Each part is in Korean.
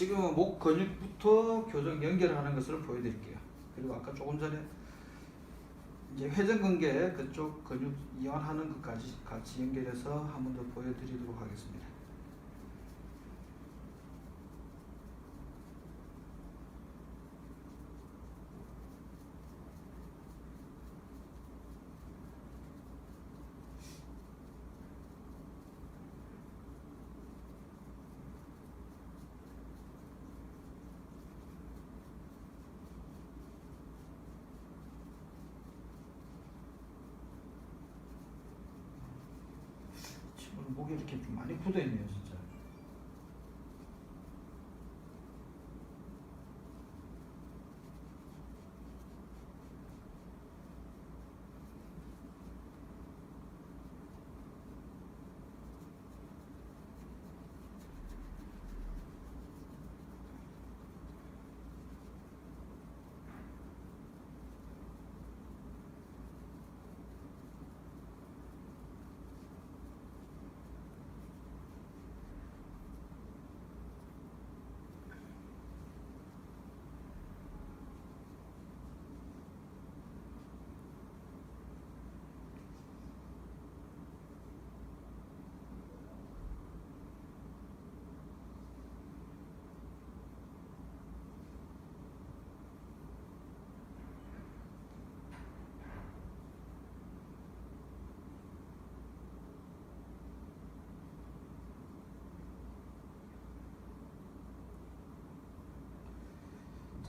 지금은 목 근육부터 교정 연결하는 것을 보여드릴게요. 그리고 아까 조금 전에 이제 회전근개 그쪽 근육 이완하는 것까지 같이 연결해서 한 번 더 보여드리도록 하겠습니다. 지금 목이 이렇게 좀 많이 굳어있네요 진짜.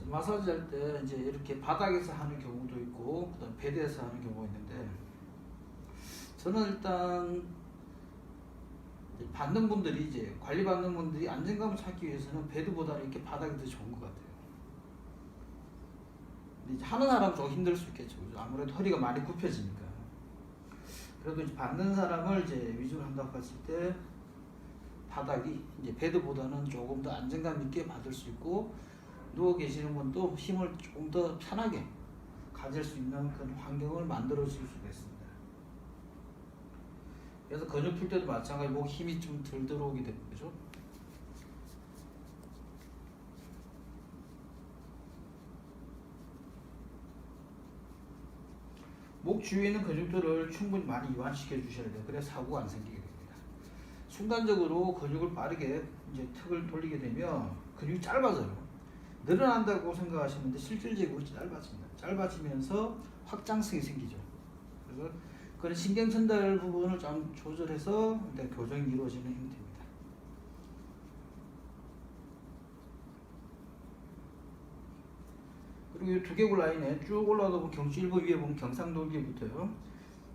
마사지 할 때 이제 이렇게 바닥에서 하는 경우도 있고 그다음 베드에서 하는 경우가 있는데, 저는 일단 받는 분들이 이제 관리받는 분들이 안정감을 찾기 위해서는 베드보다는 이렇게 바닥이 더 좋은 것 같아요. 근데 이제 하는 사람은 좀 힘들 수 있겠죠. 아무래도 허리가 많이 굽혀지니까. 그래도 이제 받는 사람을 이제 위주로 한다고 했을 때 바닥이 이제 베드보다는 조금 더 안정감 있게 받을 수 있고, 누워 계시는 분도 힘을 조금 더 편하게 가질 수 있는 그런 환경을 만들어 줄 수가 있습니다. 그래서 근육 풀 때도 마찬가지 목 힘이 좀 덜 들어오게 되는 거죠. 목 주위에 있는 근육들을 충분히 많이 이완시켜 주셔야 돼요. 그래야 사고가 안 생기게 됩니다. 순간적으로 근육을 빠르게 이제 턱을 돌리게 되면 근육이 짧아져요. 늘어난다고 생각하시는데 실질적으로 짧아집니다. 짧아지면서 확장성이 생기죠. 그래서 그런 신경 전달 부분을 좀 조절해서 교정이 이루어지는 형태입니다. 그리고 이 두개골 라인에 쭉 올라가다 보면 경추 일부 위에 보면 경상돌기부터요.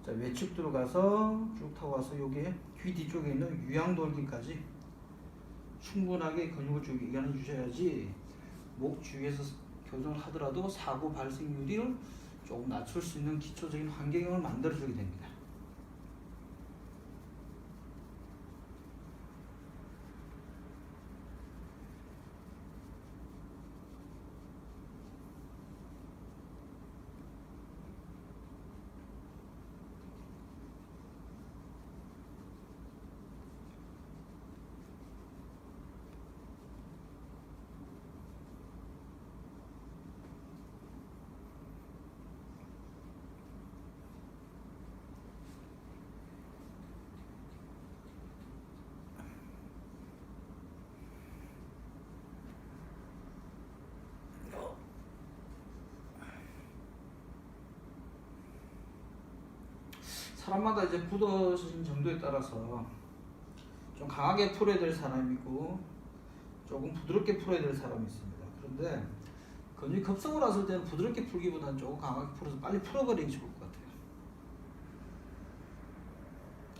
자, 외측 들어가서 쭉 타고 와서 요게 귀 뒤쪽에 있는 유양돌기까지 충분하게 근육을 쭉 이완해 주셔야지 목 주위에서 교정을 하더라도 사고 발생률을 조금 낮출 수 있는 기초적인 환경을 만들어주게 됩니다. 사람마다 이제 굳어진 정도에 따라서 좀 강하게 풀어야 될 사람이 있고 조금 부드럽게 풀어야 될 사람이 있습니다. 그런데 근육이 급성을 왔을 때는 부드럽게 풀기보다는 조금 강하게 풀어서 빨리 풀어버리기 좋을 것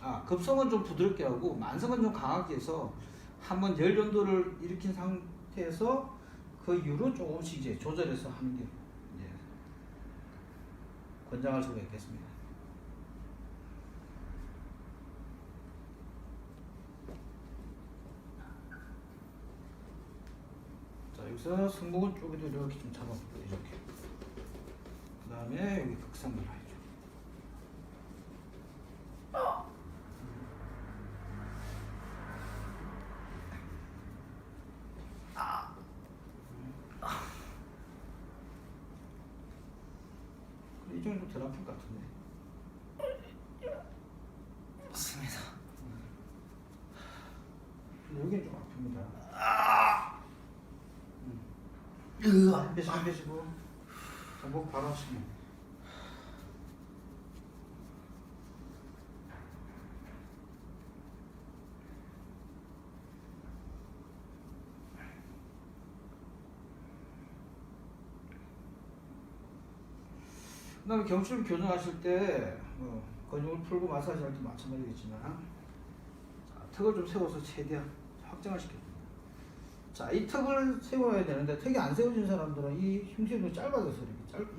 같아요. 급성은 좀 부드럽게 하고 만성은 좀 강하게 해서 한번 열 정도를 일으킨 상태에서 그 이후로 조금씩 이제 조절해서 하는 게 권장할 수가 있겠습니다. 자, 여기서 승모근 쪽에도 이렇게 좀 잡아볼게요. 이렇게. 그 다음에 여기 극상근 하죠. 좀 덜 아플 것 같은데. 맞습니다. 근데 여기는 좀 아픕니다. 으아. 한 빼시고 전복 바로 하시면. 그다음에 경추를 교정하실 때 근육을 풀고 마사지 할 때 마찬가지겠지만 자, 턱을 좀 세워서 최대한 확장을 시켜줍니다. 자, 이 턱을 세워야 되는데 턱이 안 세워진 사람들은 이 흉쇄근이 짧아져서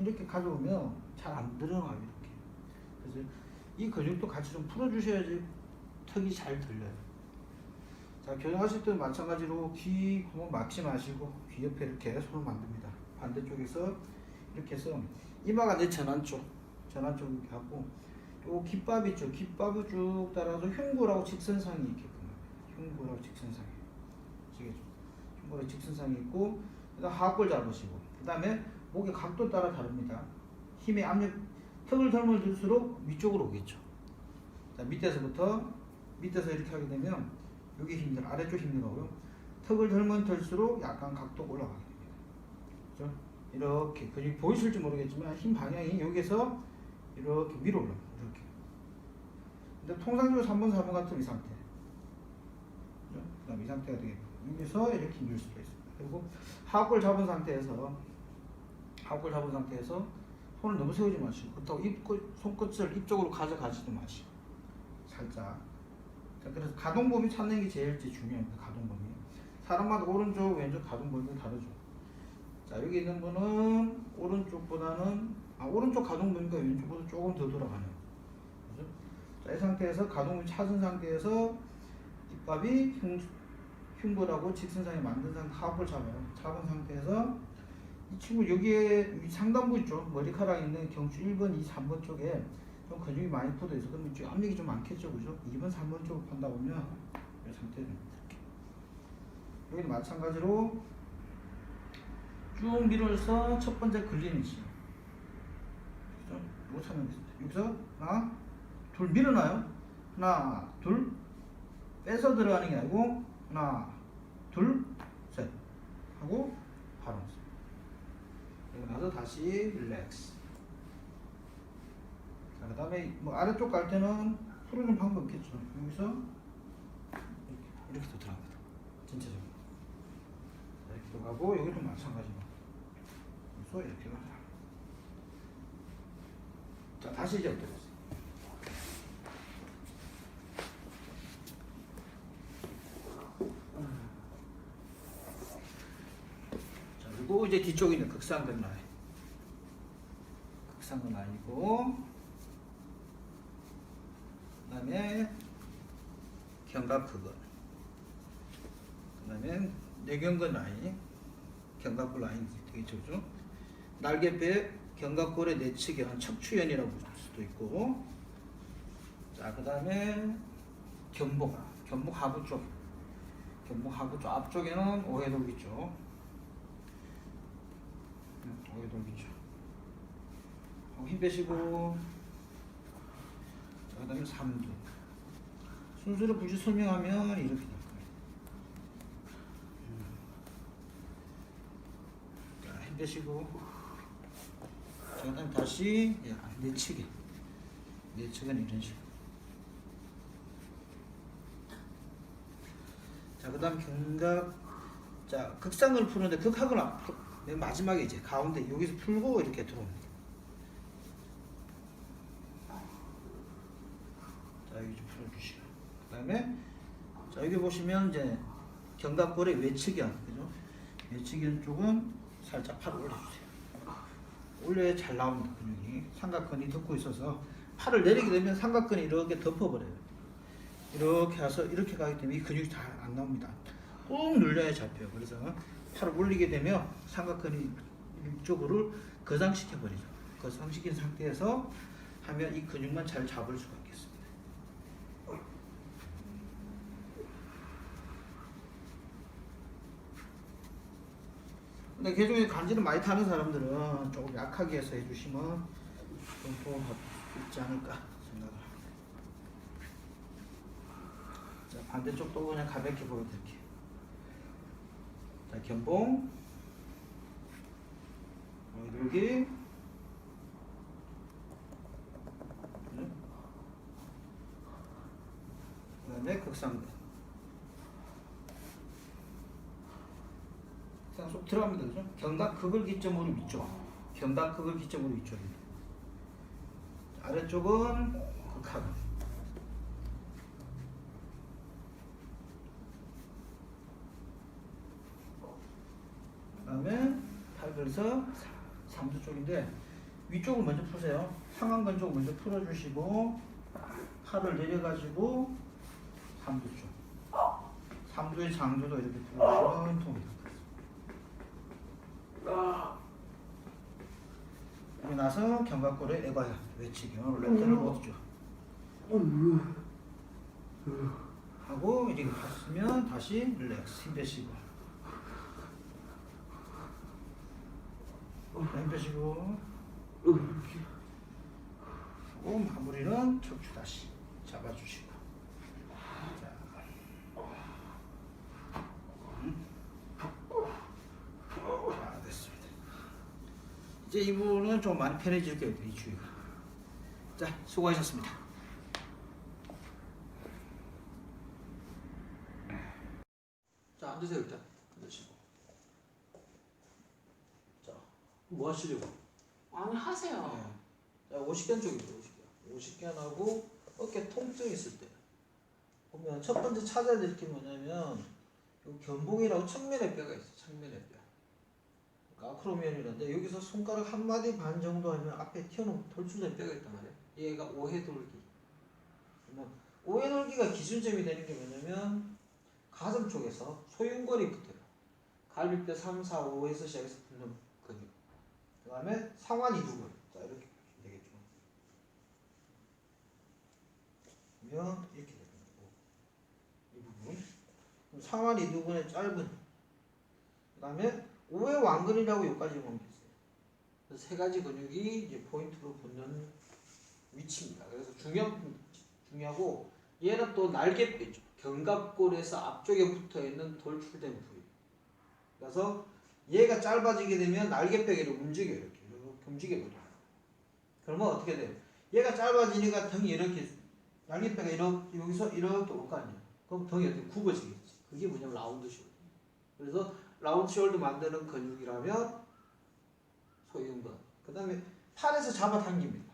이렇게 가져오면 잘 안 늘어나요. 이렇게. 그래서 이 근육도 같이 좀 풀어주셔야지 턱이 잘 들려요. 자, 교정하실 때는 마찬가지로 귀 구멍 막지 마시고 귀 옆에 이렇게 손을 만듭니다. 반대쪽에서 이렇게 해서 이마가 내 전환 쪽으로 이렇게 하고 요 귓밥 있죠? 귓밥을 쭉 따라서 흉부라고 직선상이 있게끔 흉부라고 직선상이 아시겠죠? 흉부라고 직선상이 있고 그다음 하악골 잡으시고 그 다음에 목의 각도 따라 다릅니다. 힘의 압력 턱을 덜면 들수록 위쪽으로 오겠죠. 자, 밑에서 이렇게 하게 되면 여기 힘들 아래쪽 힘들어요. 턱을 덜면 들수록 약간 각도가 올라가게 됩니다. 그렇죠? 이렇게 근육이 보이실지 모르겠지만 힘 방향이 여기서 이렇게 위로 올라갑니다. 이렇게. 근데 통상적으로 3번, 4번 같은 이 상태. 그 다음 이 상태가 되겠고 여기서 이렇게 밀 수가 있습니다. 그리고 하악골 잡은 상태에서 손을 너무 세우지 마시고 그렇다고 손끝을 입 쪽으로 가져가지도 마시고 살짝. 자, 그래서 가동범위 찾는 게 제일 중요합니다. 가동범위. 사람마다 오른쪽, 왼쪽 가동범위가 다르죠. 자, 여기 있는 분은 오른쪽 가동 범위가 왼쪽보다 조금 더 돌아가네요. 그죠? 자, 이 상태에서 가동을 찾은 상태에서 뒷밥이 흉부라고 직선상에 만든 상태 하악골 잡아요. 잡은 상태에서 이 친구 여기에 상단부 있죠? 머리카락 있는 경추 1번, 2, 3번 쪽에 좀 근육이 많이 뻗어 있어. 그러면 이쪽 압력이 좀 많겠죠, 그죠? 2번, 3번 쪽으로 판다 보면 이 상태가 됩니다. 여기는 마찬가지로 쭉 밀어서 첫 번째 걸리는 위치. 그죠? 이거 찾는 게 있습니다. 여기서 하나, 둘 밀어놔요. 하나, 둘. 빼서 들어가는 게 아니고 하나, 둘, 셋 하고 바로 놨습니다. 그리고 나서 다시 릴렉스. 자, 그 다음에 뭐 아래쪽 갈 때는 풀어준 방법 있겠죠. 여기서 이렇게 또 들어갑니다. 전체적으로. 이렇게 들어가고 여기도 마찬가지로. 이렇게 가자. 자, 다시 이제 엎드렸어요. 자, 그리고 이제 뒤쪽에 있는 극상근 라인이고, 그 다음에 견갑근근, 그 다음에 내경근 라인, 견갑골 라인 되겠죠, 그죠? 날개뼈 견갑골의 내측면 척추연이라고 볼 수도 있고, 자, 그 다음에 견복 하부 쪽 앞쪽에는 오해돌기 쪽, 오해돌기 쪽. 힘 빼시고, 자, 그 다음에 삼두. 순서를 굳이 설명하면 이렇게 될 거예요. 자, 힘 빼시고, 자, 그 다음에 다시 내측은 이런 식으로. 자, 그 다음 견갑. 자, 극상근을 푸는데 극하근 맨 마지막에 이제 가운데 여기서 풀고 이렇게 들어옵니다. 자, 여기 좀 풀어주시고, 그 다음에 자, 여기 보시면 이제 견갑골의 외측연, 그죠? 외측연 쪽은 살짝 팔을 올려주세요. 올려야 잘 나옵니다. 근육이 삼각근이 덮고 있어서 팔을 내리게 되면 삼각근이 이렇게 덮어버려요. 이렇게 해서 이렇게 가기 때문에 이 근육이 잘 안 나옵니다. 꾹 눌려야 잡혀요. 그래서 팔을 올리게 되면 삼각근이 이쪽으로 거상시켜 버리죠. 거상시킨 상태에서 하면 이 근육만 잘 잡을 수가 있겠습니다. 근데 개중에 간지를 많이 타는 사람들은 조금 약하게 해서 해주시면 좀 도움 있지 않을까 생각을. 자, 반대쪽도 그냥 가볍게 보여드릴게요. 자, 견봉, 여기, 그 다음에 극상근. 그냥 쏙 들어갑니다. 그죠? 견갑극을 기점으로 위쪽. 견갑극을 기점으로 위쪽입니다. 아래쪽은 극하근. 그 다음에 팔그래서 삼두 쪽인데 위쪽을 먼저 푸세요. 상완근 쪽 먼저 풀어주시고 팔을 내려가지고 삼두 쪽. 삼두의 장두도 이렇게 풀어주시면 통이 됩니다. 그리고 나서 견갑골의 애과야 외치기요. 랩터를 넣어주죠. 하고 이렇게 갔으면 다시 릴렉스 힘 빼시고 힘 빼시고 하고 마무리는 척추 다시 잡아주시고 자, 자 됐습니다. 이제 이 부분은 좀 많이 편해질 거예요. 이 주위가. 자, 수고하셨습니다. 자, 앉으세요. 일단 앉으시고. 자, 뭐 하시려고? 아니 하세요. 네. 자, 오십견 쪽입니다. 오십견하고 어깨 통증 있을 때 보면 첫 번째 찾아야 될 게 뭐냐면 요 견봉이라고 측면의 뼈가 있어요. 측면의 뼈. 그러니까 아크로미언이라는데 여기서 손가락 한 마디 반 정도 하면 앞에 튀어나온 돌출된 뼈가 있단 말이에요. 얘가 오해돌기. 그러면 오해돌기가 기준점이 되는 게 뭐냐면 가슴 쪽에서 소흉골이 붙어요. 갈비뼈 3, 4, 5에서 시작해서 붙는 근육. 그 다음에 상완 이두근. 자, 이렇게 보시면 되겠죠. 그러면 이렇게 되는 거고. 이 부분. 그럼 상완 이두근의 짧은. 그 다음에 오해완근이라고 여기까지 보면 있어요. 그래서 세 가지 근육이 이제 포인트로 붙는 위치입니다. 그래서 중요하고 얘는 또 날개뼈죠. 견갑골에서 앞쪽에 붙어 있는 돌출된 부위. 그래서 얘가 짧아지게 되면 날개뼈가 움직여요. 이렇게 움직여버려요. 그러면 어떻게 돼요? 얘가 짧아지니까 등이 이렇게 날개뼈가 이렇게 여기서 이렇게 올 거 아니에요. 그럼 등이 이렇게 굽어지겠지. 그게 뭐냐면 라운드 숄더. 그래서 라운드 숄더 만드는 근육이라면 소흉근. 그 다음에 팔에서 잡아당깁니다.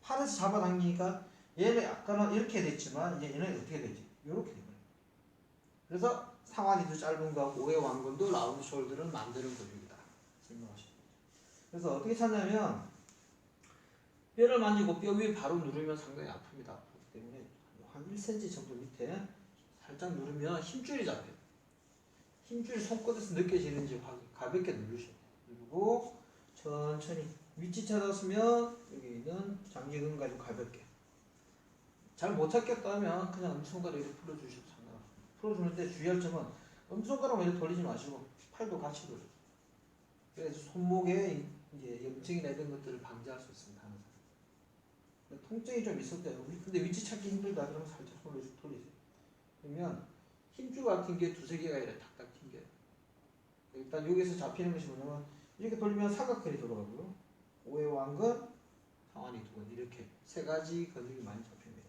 팔에서 잡아당기니까 얘는 약간은 이렇게 됐지만 이제 얘는 어떻게 되지? 이렇게 돼요. 그래서 상완이도 짧은 거하고 오해완근도 라운드 숄더를 만드는 근육이다. 설명하시죠. 그래서 어떻게 찾냐면 뼈를 만지고 뼈 위에 바로 누르면 상당히 아픕니다. 그렇기 때문에 한 1cm 정도 밑에 살짝 누르면 힘줄이 잡혀요. 힘줄이 손끝에서 느껴지는지 확인, 가볍게 누르셔야 돼요. 누르고 천천히 위치 찾았으면 여기 있는 장기근 가지고 가볍게. 잘 못 찾겠다면 그냥 엄지손가락 이렇게 풀어주셔도 상관없습니다. 풀어주는데 주의할 점은 엄지손가락만 이렇게 돌리지 마시고 팔도 같이 돌려요. 그래서 손목에 이제 염증이나 이런 것들을 방지할 수 있습니다. 항상. 통증이 좀 있을 때요. 근데 위치 찾기 힘들다 그러면 살짝 손을 돌리세요. 그러면 힘줄 같은 게 두세 개가 이렇게 탁탁 튕겨요. 일단 여기서 잡히는 것이 뭐냐면 이렇게 돌리면 사각근이 돌아가고요. 오해완근, 상완이두근 이렇게 세 가지 근육이 많이 잡힙니다.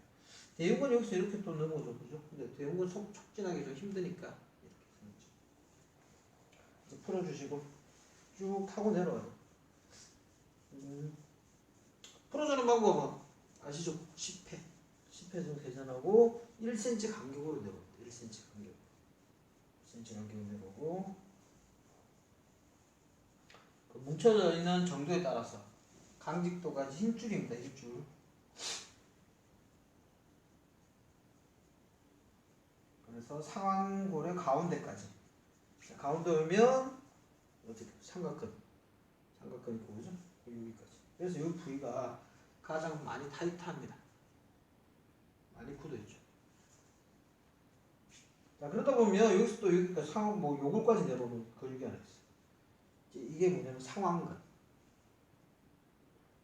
대흉근 여기서 이렇게 또 넘어져 보죠. 근데 대흉근 속 촉진하기 좀 힘드니까 이렇게 생겼죠. 풀어주시고 쭉 타고 내려와요. 풀어주는 방법은 아시죠? 10회. 10회 정도 계산하고 1cm 간격으로 내려옵니다. 1cm 간격. 1cm 간격으로 내려오고 그 뭉쳐져 있는 정도에 따라서 강직도가 힘줄입니다. 힘줄. 그래서 상완골의 가운데까지. 가운데 오면 어떻게 삼각근. 삼각근이 보이죠? 여기까지. 그래서 이 부위가 가장 많이 타이트합니다. 많이 굳어있죠. 자, 그러다 보면 여기서 또 여기까지 뭐 요걸까지 내려오는 근육이 하나 있어요. 이게 뭐냐면 상완근.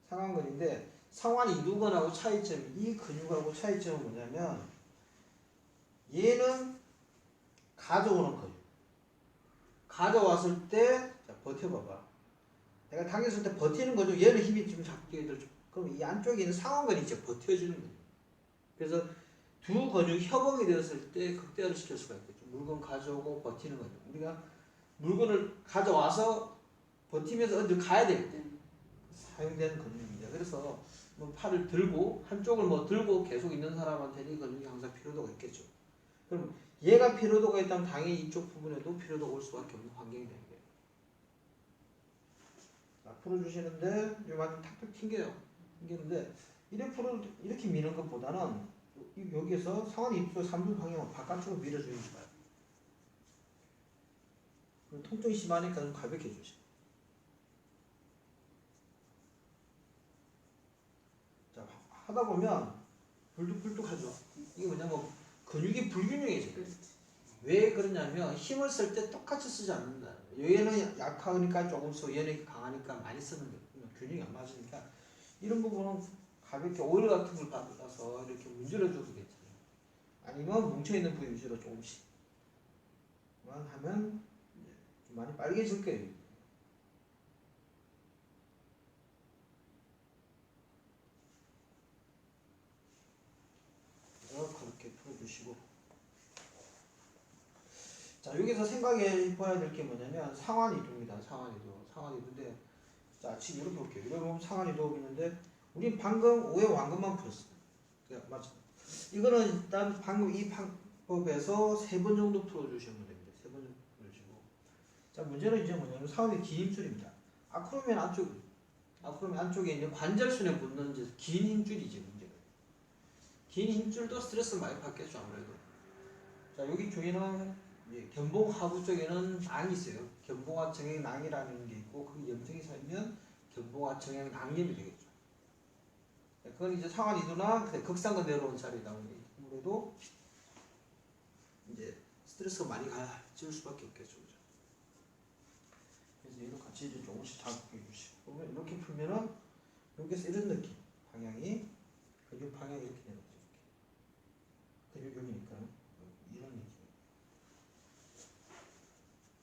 상완근인데 상완 이두근하고 차이점, 이 근육하고 차이점은 뭐냐면 얘는 가져오는 근육. 가져왔을 때 자, 버텨봐봐. 내가 당겼을 때 버티는 거죠. 얘는 힘이 좀 작게 들죠. 그럼 이 안쪽에 있는 상완근이 이제 버텨주는 거예요. 그래서 두 근육이 협응이 되었을 때 극대화를 시킬 수가 있겠죠. 물건 가져오고 버티는 거죠. 우리가 물건을 가져와서 버티면서 어디 가야 될 때 사용되는 근육입니다. 그래서 뭐 팔을 들고 한쪽을 뭐 들고 계속 있는 사람한테는 이 근육이 항상 필요도가 있겠죠. 그럼 얘가 필요도가 있다면 당연히 이쪽 부분에도 필요도가 올 수밖에 없는 환경이 되는 거예요. 자, 풀어주시는데 이거 완전 탁탁 튕겨요. 튕기는데 이렇게 미는 것보다는 여기에서 상완 입술 3두 방향을 바깥쪽으로 밀어주는 게 좋아요. 그럼 통증이 심하니까 좀 가볍게 해주세요. 자, 하다 보면 불뚝불뚝하죠. 이게 뭐냐면 근육이 불균형해져요. 왜 그러냐면 힘을 쓸 때 똑같이 쓰지 않는다. 얘는 약하니까 조금 써, 얘는 강하니까 많이 쓰는 거예요. 균형이 안 맞으니까 이런 부분은 가볍게 오일 같은 걸 받아서 이렇게 문질러줘도 괜찮아요. 아니면 뭉쳐있는 부위 위주로 조금씩만 하면 좀 많이 빨개질 거예요. 그렇게 풀어주시고, 자 여기서 생각해 봐야 될 게 뭐냐면 상완이도입니다. 상완이도인데 자 지금 이렇게 볼게요. 이거 보면 상완이도 있는데 우리 방금 5의 완근만 풀었어요. 맞죠? 이거는 일단 방금 이 방법에서 3번 정도 풀어주시면 됩니다. 3번 정도 풀어주시고, 자 문제는 이제 뭐냐면 상완이 긴 힘줄입니다. 아크로미안 안쪽에 있는 관절순에 붙는 이제 긴 힘줄이지 문제가. 긴 힘줄도 스트레스를 많이 받겠죠 아무래도. 자 여기 중에는 견봉 하부 쪽에는 낭이 있어요. 견봉하청의 낭이라는 게 있고 그 염증이 생기면 견봉하청의 낭염이 되겠죠. 그건 이제 상완 이두나 극상근 내려온 자리다 보니 아무래도 이제 스트레스가 많이 가질 수밖에 없겠죠. 그죠? 그래서 얘도 같이 이제 조금씩 자극해 주시고, 그러면 이렇게 풀면은 여기서 이런 느낌, 방향이 근육 방향이 이렇게 되는 거죠. 근육 여기니까 이런 느낌.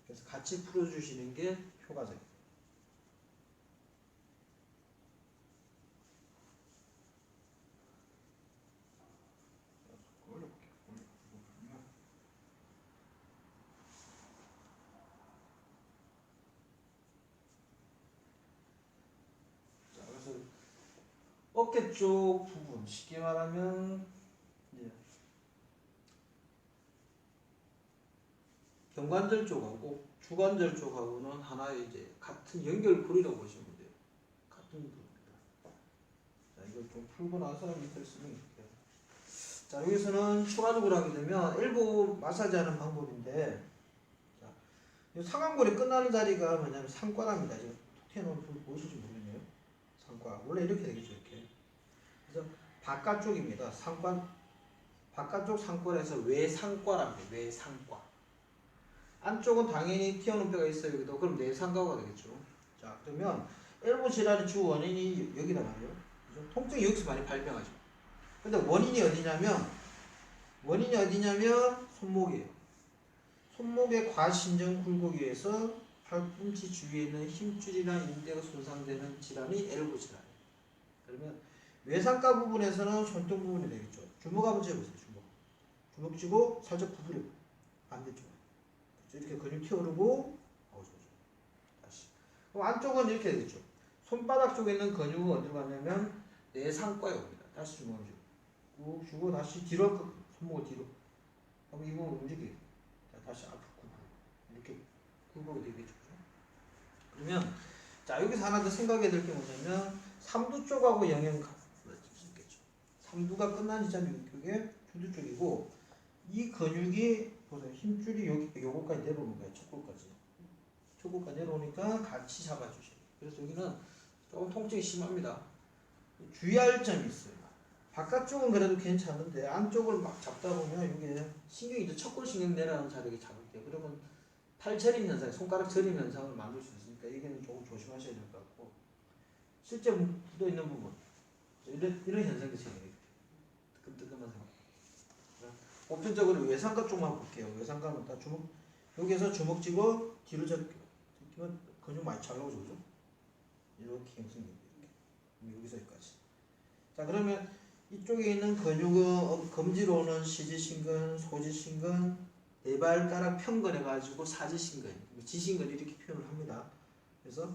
그래서 같이 풀어주시는 게 효과적이에요. 올려볼게요. 자, 그래서 어깨 쪽 부분, 쉽게 말하면 이제 경관절 쪽하고 주관절 쪽하고는 하나의 이제 같은 연결고리라고 보시면 돼요. 같은 부분입니다. 자, 이걸 좀 풀고 나서 밑을 쓰면 이렇게. 자, 여기서는 추가적으로 하게 되면 엘보 마사지하는 방법인데, 자, 이 상완골이 끝나는 자리가 뭐냐면 상과랍니다. 지금 톡 해놓은 분 보실지 모르겠네요. 상과. 원래 이렇게 되겠죠, 이렇게. 그래서 바깥쪽입니다. 상과, 바깥쪽 상골에서 외상과랍니다. 외상과. 안쪽은 당연히 튀어나온 뼈가 있어요. 여기도. 그럼 내상과가 되겠죠. 자, 그러면 엘보 질환의 주 원인이 여기다 말이에요. 그죠? 통증이 여기서 많이 발병하죠. 근데 원인이 어디냐면 손목이에요. 손목의 과신전 굴곡에 의해서 팔꿈치 주위에 있는 힘줄이나 인대가 손상되는 질환이 엘보 질환이에요. 그러면 외상과 부분에서는 손등 부분이 되겠죠. 주먹 한번 쥐어보세요. 주먹 쥐고 살짝 구부려. 반대쪽. 이렇게 근육 튀어오르고 다시. 그럼 안쪽은 이렇게 되겠죠. 손바닥 쪽에 있는 근육은 어디로 가냐면 내상과에 옵니다. 다시 주먹을 쥐고 꾹 주고 다시 뒤로 손목을 뒤로. 그럼 이 부분 움직이게. 다시 앞으로 굽고 이렇게 굽고 되겠죠. 그러면 자 여기서 하나 더 생각해야 될 게 뭐냐면 삼두 쪽하고 영향을 가질 수 있겠죠. 삼두가 끝난 지점이 이게 주두 쪽이고 이 근육이 보세요. 힘줄이 요거까지 내려오는 거예요. 척골까지 내려오니까 같이 잡아주셔요. 그래서 여기는 조금 통증이 심합니다. 주의할 점이 있어요. 바깥쪽은 그래도 괜찮은데 안쪽을 막 잡다 보면 이게 신경이 이제 척골신경 내려가는 자리에 잡을 때 그러면 팔 저림 현상, 손가락 저림 현상을 만들 수 있으니까 여기는 조금 조심하셔야 될 것 같고, 실제 묻어 있는 부분 이런 현상이 생겨요. 뜨끔뜨끔한 상황. 보편적으로 외상과 쪽만 볼게요. 외상과는 다 주먹, 여기에서 주먹 쥐고 뒤로 잡히면 근육 많이 잘 나오죠, 그죠? 이렇게 형성이 이렇게 여기서 여기까지. 자, 그러면 이쪽에 있는 근육은 검지로는 시지신근, 소지신근, 네 발가락 편근해가지고 사지신근, 지신근 이렇게 표현을 합니다. 그래서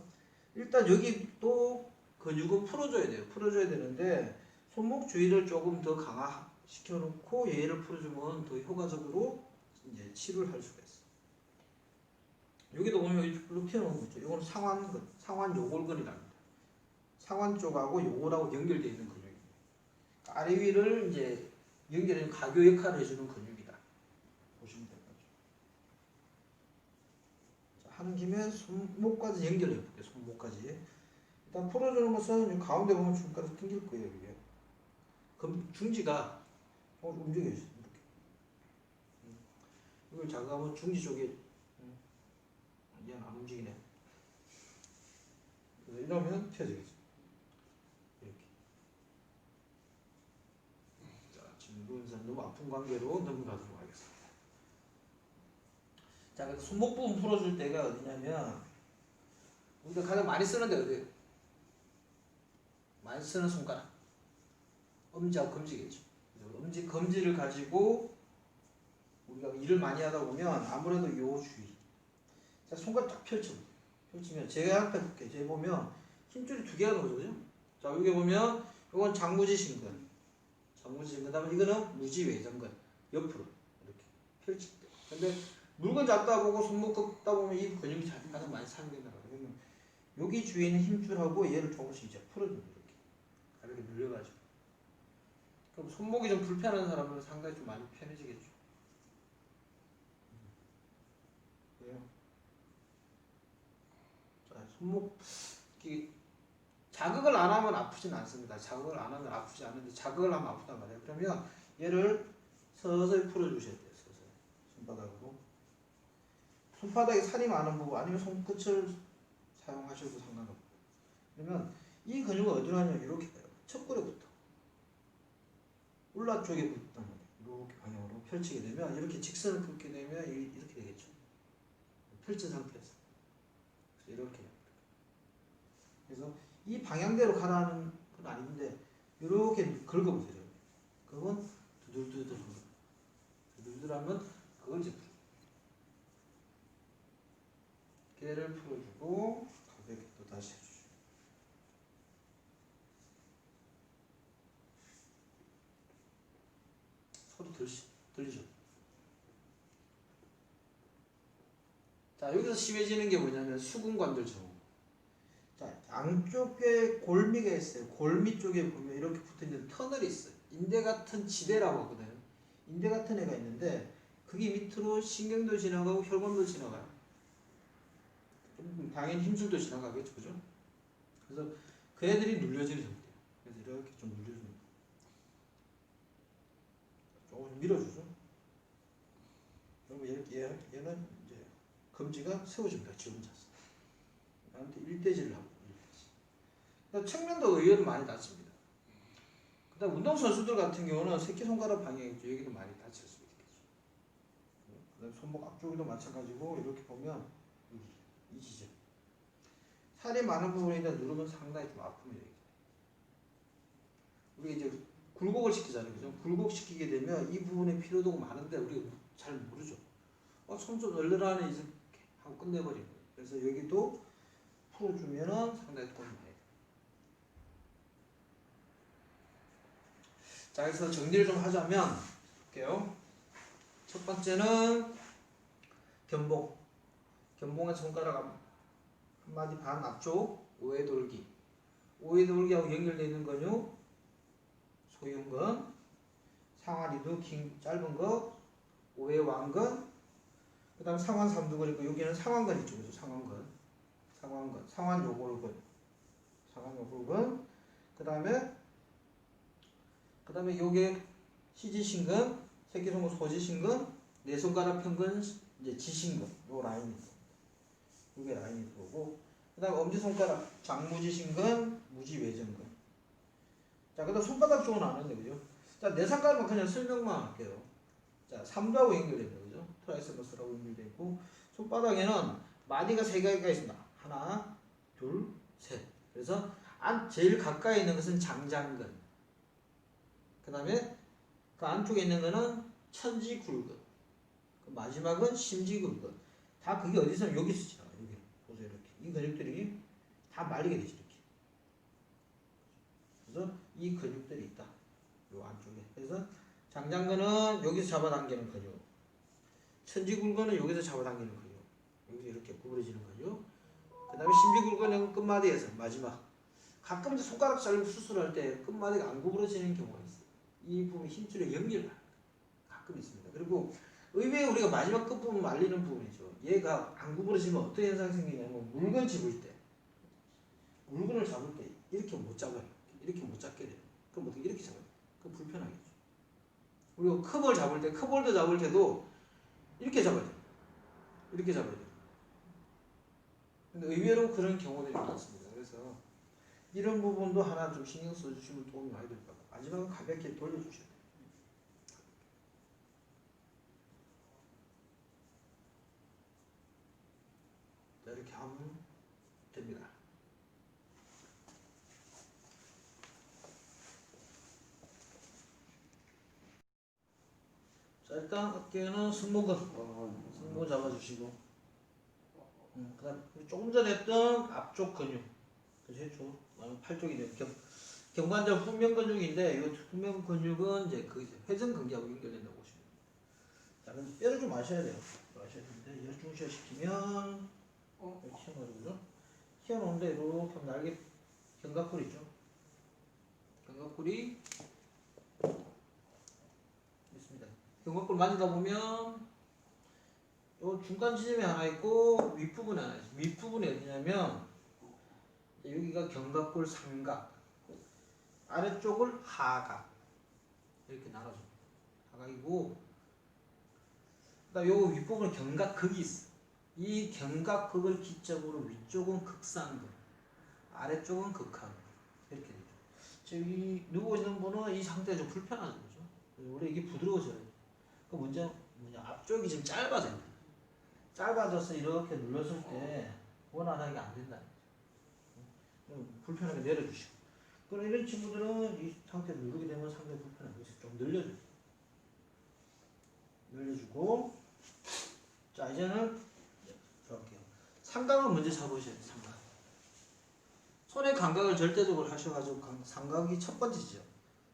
일단 여기 또 근육은 풀어줘야 돼요. 풀어줘야 되는데 손목 주위를 조금 더 강화시켜 놓고 얘를 풀어주면 더 효과적으로 이제 치료를 할 수가 있어. 여기도 보면 이렇게 튀어나온 거 있죠. 이거는 상완근, 상완 요골근이랍니다. 상완 쪽하고 요골하고 연결되어 있는 근육입니다. 아래 위를 이제 연결하는 가교 역할을 해주는 근육이다. 보시면 될 거죠. 자, 하는 김에 손목까지 연결해 볼게요. 손목까지. 일단 풀어주는 것은 가운데 보면 손가락 튕길 거예요. 이게. 그럼 중지가 움직여요. 이렇게. 이걸 작업하면 중지 쪽에 얘는 안 움직이네. 그래서 이러면 펴지겠죠. 이렇게. 자, 지금 누운산 너무 아픈 관계로 넘어가도록 하겠습니다. 자, 그래서 손목 부분 풀어줄 때가 어디냐면 우리가 가장 많이 쓰는 데 어디예요? 많이 쓰는 손가락. 엄지하고 검지겠죠. 엄지, 검지를 가지고 우리가 일을 많이 하다 보면 아무래도 요 주위. 자, 손가락 딱 펼치면 제가 앞에 볼게요. 제가 보면 힘줄이 두 개가 나오죠, 그죠? 자, 여기 보면 이건 장무지신근, 장무지신근. 그다음에 이거는 무지외전근. 옆으로 이렇게 펼칠 때. 근데 물건 잡다 보고 손목 꺾다 보면 이 근육이 가장 많이 사용된다. 그러면 여기 주위에 있는 힘줄하고 얘를 조금씩 이제 풀어줍니다. 이렇게 가볍게 늘려가지고. 그럼 손목이 좀 불편한 사람은 상당히 좀 많이 편해지겠죠. 그래요. 자, 손목 자극을 안 하면 아프진 않습니다. 자극을 안 하면 아프지 않은데 자극을 하면 아프단 말이에요. 그러면 얘를 서서히 풀어주셔야 돼요. 서서히 손바닥으로. 손바닥에 살이 많은 부분 아니면 손끝을 사용하셔도 상관없고. 그러면 이 근육은 어디로 하냐면 이렇게 가요. 척골에부터 울라 쪽에 붙단 말이에요. 이렇게 방향으로 펼치게 되면 이렇게 직선을 긋게 되면 이렇게 되겠죠. 펼친 상태에서. 그래서 이렇게. 그래서 이 방향대로 가라는 건 아닌데 이렇게 긁어보세요. 그건 두들두들 긁어. 두들두들하면 그걸 이제 풀어. 걔를 풀어주고 가볍게 또 다시 해주죠. 소리 들리죠? 자, 여기서 심해지는 게 뭐냐면 수근관절 증후. 자, 양쪽에 골미가 있어요. 골미 쪽에 보면 이렇게 붙어있는 터널이 있어요. 인대 같은 지대라고 하거든요. 인대 같은 애가 있는데 그게 밑으로 신경도 지나가고 혈관도 지나가요. 당연히 힘줄도 지나가겠죠, 그죠? 그래서 그 애들이 눌려지는 상태예요. 그래서 이렇게 좀 눌려줍니다. 조금 밀어주죠. 그러면 얘는 이제 검지가 세워집니다. 지금 잤어. 나한테 일대지를 하고 일대지. 측면도 의외로 많이 다칩니다. 그다음 운동선수들 같은 경우는 새끼손가락 방향이 있죠. 여기도 많이 다칠 수 있겠죠. 그다음 손목 앞쪽에도 마찬가지고 이렇게 보면 이 지점. 살이 많은 부분에다 누르면 상당히 좀 아픕니다. 우리 이제 굴곡을 시키잖아요. 그죠? 굴곡시키게 되면 이 부분에 피로도가 많은데 우리가 잘 모르죠. 손 좀 얼려라네 이제 하고 끝내버리는 거예요. 그래서 여기도 풀어주면은 상당히 도움이 많이 돼요. 자, 그래서 정리를 좀 하자면 볼게요. 첫 번째는 견봉. 견봉의 손가락 한 마디 반 앞쪽 오해돌기. 오해돌기하고 연결되어 있는 근육 소흉근, 상완이도 긴 짧은 거 오해왕근, 그 다음 상완 삼두근 있고 여기는 상완근 있죠. 그래서 상완근, 상완요골근, 그 다음에 요게 시지신근, 새끼손가락 소지신근, 네 손가락 편근 이제 지신근 요 라인이 요게 라인이 들어오고, 그 다음에 엄지손가락 장무지신근, 무지외전근. 자, 그다음 손바닥 쪽은 안 했네, 그죠? 자, 내상가는 그냥 설명만 할게요. 자, 삼두하고 연결됩니다, 그죠? 트라이세퍼스라고 연결돼 있고 손바닥에는 마디가 세 개가 있습니다. 하나, 둘, 셋. 그래서 제일 가까이 있는 것은 장장근. 그다음에 그 안쪽에 있는 거는 천지굴근. 그 마지막은 심지굴근. 다 그게 어디서 여기 쓰죠. 여기 보세요, 이렇게 이 근육들이 다 말리게 되죠, 이렇게. 그래서 이 근육들이 있다. 요 안쪽에. 그래서 장장근은 여기서 잡아당기는 근육. 천지굴근은 여기서 잡아당기는 근육. 여기서 이렇게 구부러지는 근육. 그 다음에 심지굴근은 끝마디에서 마지막. 가끔 이제 손가락 자르고 수술할 때 끝마디가 안 구부러지는 경우가 있어요. 이 부분 힘줄에 연결을 가끔 있습니다. 그리고 의외에 우리가 마지막 끝부분 말리는 부분이죠. 얘가 안 구부러지면 어떤 현상이 생기냐면 물건 집을 때 물건을 잡을 때 이렇게 못 잡아요. 이렇게 못 잡게 돼요. 그럼 어떻게 이렇게 잡아요? 그럼 불편하겠죠. 그리고 컵을 잡을 때 컵홀더 잡을 때도 이렇게 잡아야 돼요. 이렇게 잡아야 돼요. 근데 의외로 그런 경우들이 많습니다. 그래서 이런 부분도 하나 좀 신경 써주시면 도움이 많이 될 것 같아요. 마지막은 가볍게 돌려주셔야 돼요. 자, 이렇게 하면 됩니다. 자, 일단 어깨는 승모근 잡아주시고, 그다음 조금 전에 했던 앞쪽 근육, 그죠? 팔 쪽이 되는 경관절 후면 근육인데 이 후면 근육은 이제 그 회전 근개하고 연결된다고 보시면 됩니다. 자, 그럼 뼈를 좀 아셔야 돼요. 아셔야 되는데 열중시켜 시키면 이렇게 튀어나오죠. 튀어나오는데 이렇게 하면 날개 견갑골 있죠. 견갑골이 있습니다. 견갑골 만지다 보면 요 중간 지점에 하나 있고 윗부분에 하나 있어요. 윗부분이 어디냐면 여기가 견갑골 삼각, 아래쪽을 하각 이렇게 나눠줍니다. 하각이고, 그다음 요 윗부분에 견갑극이 있어. 이 견갑극을 기점으로 위쪽은 극상근, 아래쪽은 극하근 이렇게 되죠. 저기 누워 있는 분은 이 상태가 좀 불편하죠, 그죠? 원래 이게 부드러워져야 돼요. 그 문제 뭐냐, 앞쪽이 지금 짧아져요. 짧아져서 이렇게 눌렀을 때 원활하게 안 된다. 불편하게 내려주시고. 그럼 이런 친구들은 이 상태로 누르게 되면 상당히 불편해요. 그래서 좀 늘려줘요. 늘려주고. 자, 이제는 들어갈게요. 삼각을 먼저 잡으셔야 돼요. 삼각. 손의 감각을 절대적으로 하셔가지고 삼각이 첫 번째죠.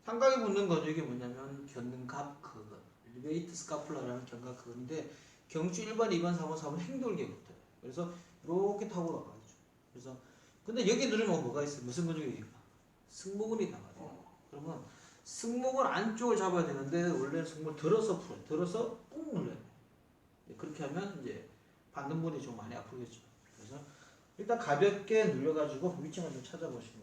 삼각이 붙는 근육이 뭐냐면 견갑근근, 엘리베이트 스카플라라는 견갑근인데 경추 1번, 2번, 4번, 4번 행돌기에 붙어요. 그래서 이렇게 타고 나가죠. 그래서 근데 여기 누르면 뭐가 있어요? 무슨 근육이 있나? 승모근이 나가요. 그러면 승모근 안쪽을 잡아야 되는데 원래 승모를 들어서 풀어요. 들어서 꾹 눌러야 돼요. 그렇게 하면 이제 받는 분이 좀 많이 아프겠죠. 그래서 일단 가볍게 눌러가지고 위치만 좀 찾아보시고.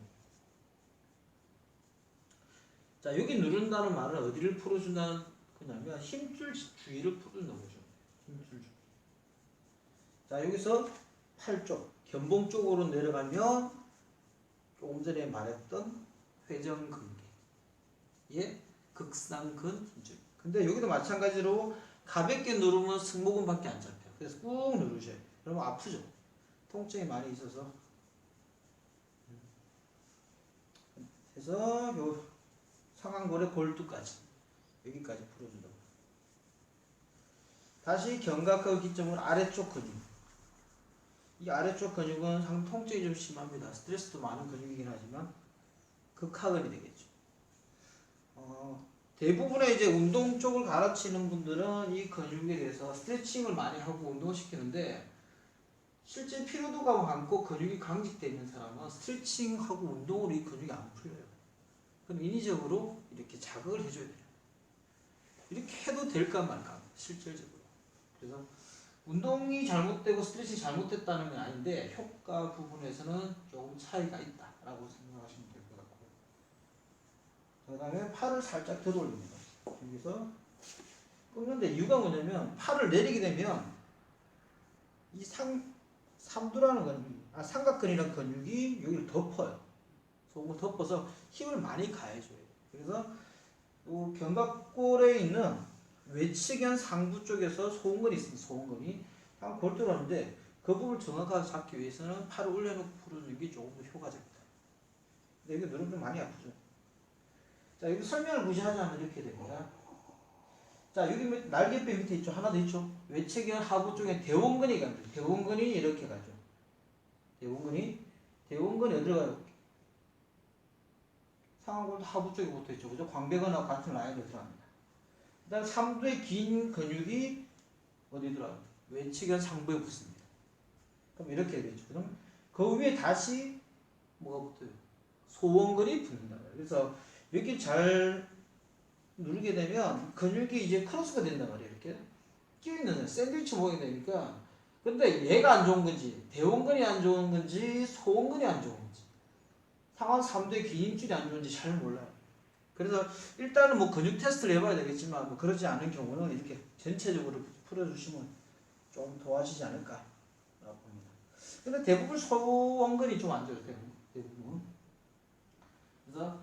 자, 여기 누른다는 말은 어디를 풀어준다는 거냐면 힘줄 주위를 풀어준다는 거죠. 힘줄 주위. 자, 여기서 팔 쪽, 견봉 쪽으로 내려가면 조금 전에 말했던 회전근개, 예, 극상근 힘줄. 근데 여기도 마찬가지로 가볍게 누르면 승모근밖에 안 잡혀요. 그래서 꾹 누르셔야 돼요. 그러면 아프죠. 통증이 많이 있어서. 그래서 요 상완골의 골두까지 여기까지 풀어준다고. 다시 견갑근 기점으로 아래쪽 근육. 이 아래쪽 근육은 통증이 좀 심합니다. 스트레스도 많은 근육이긴 하지만 극하근이 되겠죠. 대부분의 이제 운동 쪽을 가르치는 분들은 이 근육에 대해서 스트레칭을 많이 하고 운동을 시키는데 실제 피로도가 많고 근육이 강직되어 있는 사람은 스트레칭하고 운동으로 이 근육이 안 풀려요. 그럼 인위적으로 이렇게 자극을 해줘야 돼요. 이렇게 해도 될까 말까 실질적으로. 그래서 운동이 잘못되고 스트레칭이 잘못됐다는 건 아닌데 효과 부분에서는 조금 차이가 있다라고 생각하시면 될 것 같고요. 그 다음에 팔을 살짝 들어 올립니다. 여기서 꺾는데 이유가 뭐냐면 팔을 내리게 되면 이 삼두라는 근육이, 삼각근이라는 근육이 여기를 덮어요. 소원근 덮어서 힘을 많이 가해줘야 돼요. 그래서 요 견갑골에 있는 외측면 상부 쪽에서 소원근이 있습니다. 소원근이 한 골두를 하는데 그 부분을 정확하게 잡기 위해서는 팔을 올려놓고 풀어주는 게 조금 더 효과적이다. 근데 이게 누르면 많이 아프죠. 자, 여기 설명을 무시하자면 이렇게 됩니다. 자, 여기 날개뼈 밑에 있죠. 하나 더 있죠. 외측면 하부 쪽에 대원근이 갑니다. 대원근이 이렇게 가죠. 대원근이 어디로 가요? 상하골도 하부 쪽에 붙어 있죠. 그죠? 광배근하고 같은 라인으로 들어갑니다. 그 다음 삼두의 긴 근육이 어디 들어가요? 외측면 상부에 붙습니다. 그럼 이렇게 되죠. 그럼 그 위에 다시 뭐가 붙어요? 소원근이 붙는다. 그래서 이렇게 잘 누르게 되면 근육이 이제 크로스가 된단 말이에요. 이렇게 끼어있는 샌드위치 모양이 되니까. 근데 얘가 안 좋은 건지 대원근이 안 좋은 건지 소원근이 안 좋은 건지 상완 3두의 긴 힘줄이 안 좋은지 잘 몰라요. 그래서 일단은 뭐 근육 테스트를 해봐야 되겠지만 뭐 그러지 않은 경우는 이렇게 전체적으로 풀어주시면 좀 도와지지 않을까 라고 봅니다. 근데 대부분 소원근이 좀 안 좋아요. 대부분. 그래서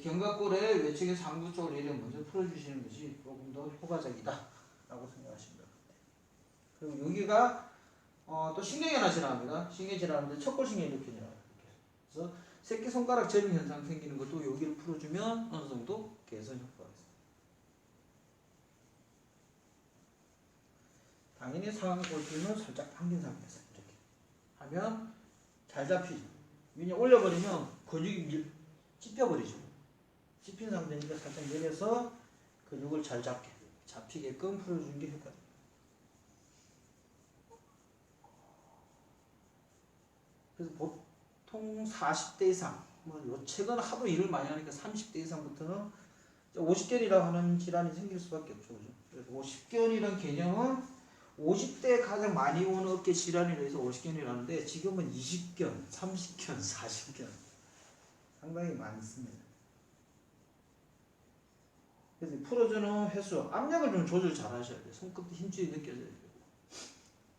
견갑골의 외측의 상부 쪽을 이렇게 먼저 풀어주시는 것이 조금 더 효과적이다 라고 생각하시면 됩니다. 그리고 여기가 또 신경이 하나 지나갑니다. 신경이 지나가는데 척골신경이 이렇게 지나가요. 그래서 새끼손가락 저림 현상 생기는 것도 여기를 풀어주면 어느 정도 개선 효과가 있습니다. 당연히 상완골두는 살짝 당긴 상태에서 이렇게 하면 잘 잡히죠. 왜냐 올려버리면 근육이 찝혀버리죠. 찝힌 상태니까 살짝 내려서 근육을 잘 잡히게끔 풀어주는 게 효과입니다. 그래서 보통 40대 이상, 최근 하도 일을 많이 하니까 30대 이상부터는 50견이라고 하는 질환이 생길 수밖에 없죠. 그죠? 그래서 50견이라는 개념은 50대에 가장 많이 오는 어깨 질환이라 해서 50견이라는데 지금은 20견, 30견, 40견 상당히 많습니다. 그래서 풀어주는 횟수, 압력을 좀 조절 잘 하셔야 돼요. 손끝 힘줄이 느껴져야 돼요.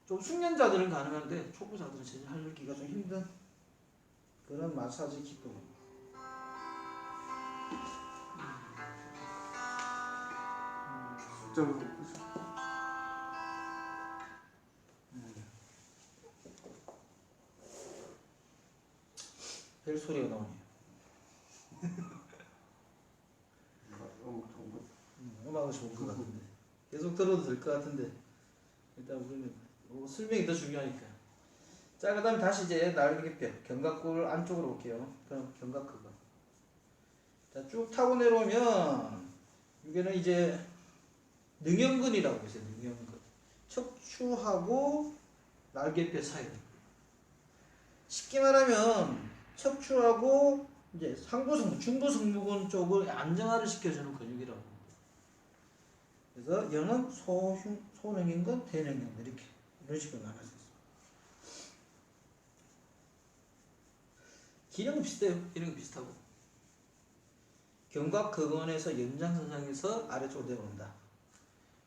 좀 숙련자들은 가능한데 초보자들은 전혀 하기가 좀 힘든 그런 마사지 기법입니다. 숫자부터 보죠. 벨 소리가 나오네요. 음악은 좋은 것 같은데 계속 들어도 될 것 같은데 일단 우리는 설명이 더 중요하니까. 자, 그 다음에 다시 이제 날개뼈 견갑골 안쪽으로 볼게요. 그럼 견갑근건 자, 쭉 타고 내려오면 이게는 이제 능형근이라고 있어요. 능형근 척추하고 날개뼈 사이. 쉽게 말하면 척추하고 이제 상부승부, 중부승부근 쪽을 안정화를 시켜주는 근육이라고. 그래서 얘는 소능형근, 대능형근 이렇게 이런 식으로 나눠져 있습니다. 기능은 비슷해요. 기능은 비슷하고 견갑근원에서 연장선상에서 아래쪽으로 내려온다.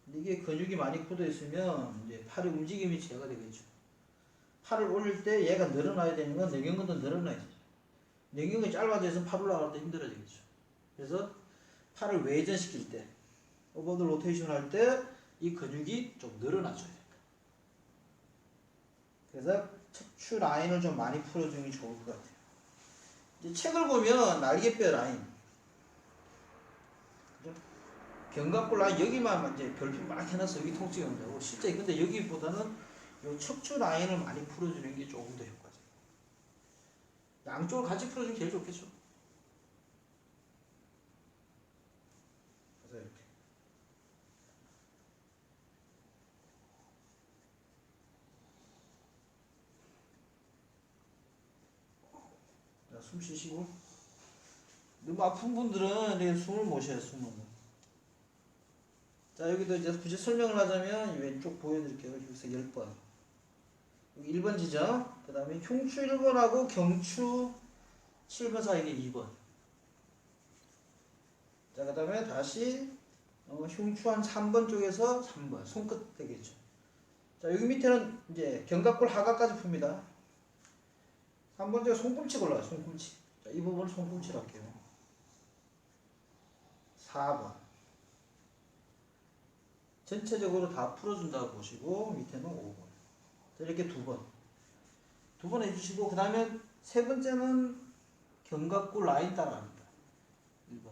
근데 이게 근육이 많이 굳어 있으면 이제 팔의 움직임이 제어가 되겠죠. 팔을 올릴 때 얘가 늘어나야 되는 건 능형근도 늘어나야죠. 능형근이 짧아져 있으면 팔 올라갈 때 힘들어지겠죠. 그래서 팔을 외전시킬 때 오버드 로테이션 할 때 이 근육이 좀 늘어나줘야 됩니다. 그래서 척추 라인을 좀 많이 풀어주는 게 좋을 것 같아요. 이제 책을 보면 날개뼈 라인, 그죠? 견갑골 라인 여기만 이제 별표 막 해놔서 여기 통증이 온다고. 실제 근데 여기보다는 이 척추 라인을 많이 풀어주는 게 조금 더 효과적이에요. 양쪽을 같이 풀어주면 제일 좋겠죠. 그래서 이렇게. 자, 숨 쉬시고. 너무 아픈 분들은 이렇게 숨을 못 쉬어요. 숨을. 자, 여기도 이제 굳이 설명을 하자면 왼쪽 보여드릴게요. 여기서 10번. 여기 1번 지점. 그 다음에 흉추 1번하고 경추 7번 사이에 2번. 자, 그 다음에 다시 흉추 한 3번 쪽에서 3번. 손끝 되겠죠. 자, 여기 밑에는 이제 견갑골 하각까지 풉니다. 한번 제가 손꿈치 골라요. 손꿈치. 자, 이 부분을 손꿈치로 할게요. 4번. 전체적으로 다 풀어준다고 보시고 밑에는 5번. 자, 이렇게 두 번. 두 번 해주시고 그 다음에 세 번째는 견갑골 라인 따라합니다. 1번.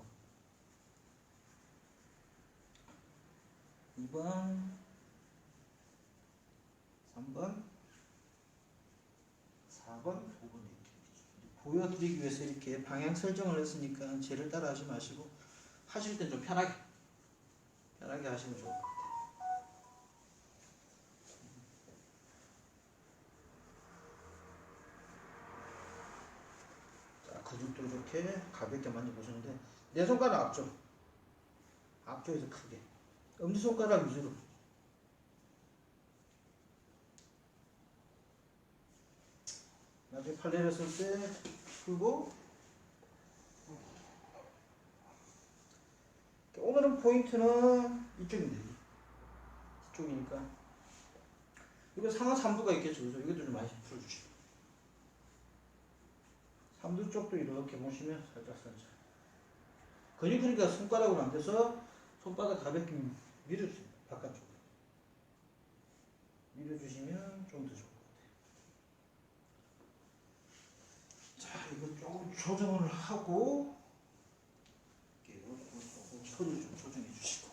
2번. 3번. 4번, 5번 이렇게 보여드리기 위해서 이렇게 방향 설정을 했으니까 쟤를 따라 하지 마시고 하실 땐 좀 편하게 하시면 좋을 것 같아요. 자, 근육도 이렇게 가볍게 만져보시는데 내 손가락 앞쪽에서 크게 엄지손가락 위주로 나중에 팔 내렸을 때 풀고 오늘은 포인트는 이쪽인데 이쪽이니까 이거 상하 3두가 있겠죠. 그래서 이것도 좀 많이 풀어주시고 3두 쪽도 이렇게 보시면 살짝 근육 그러니까 손가락으로 안 돼서 손바닥 가볍게 밀어주세요. 바깥쪽으로 밀어주시면 좀 더 좋을 것 같아요. 자, 이거 조금 조정을 하고 조금 소리를 좀 조정해 주시고